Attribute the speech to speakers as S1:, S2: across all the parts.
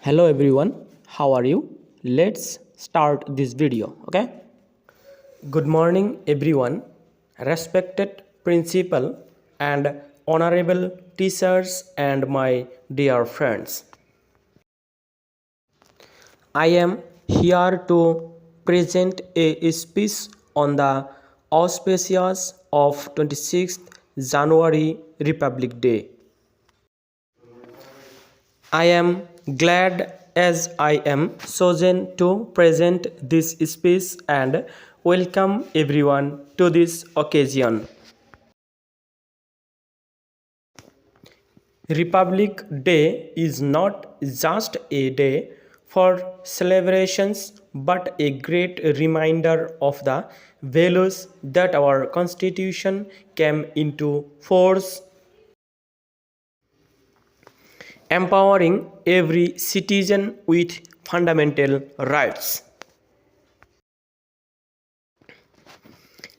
S1: Hello everyone, how are you? Let's start this video, okay? Good morning everyone, respected principal and honorable teachers and my dear friends. I am here to present a speech on the auspicious of 26th January Republic Day. I am glad as I am chosen to present this speech and welcome everyone to this occasion. Republic Day is not just a day for celebrations but a great reminder of the values that our Constitution came into force, empowering every citizen with fundamental rights.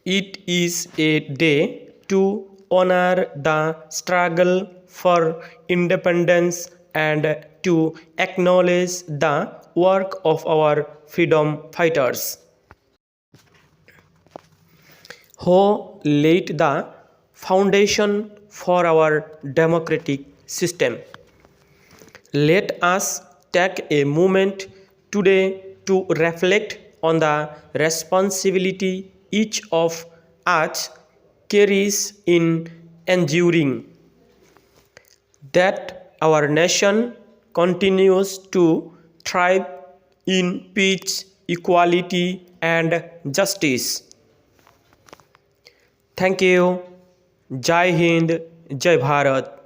S1: It is a day to honor the struggle for independence and to acknowledge the work of our freedom fighters who laid the foundation for our democratic system. Let us take a moment today to reflect on the responsibility each of us carries in ensuring that our nation continues to thrive in peace, equality, and justice. Thank you. Jai Hind, Jai Bharat.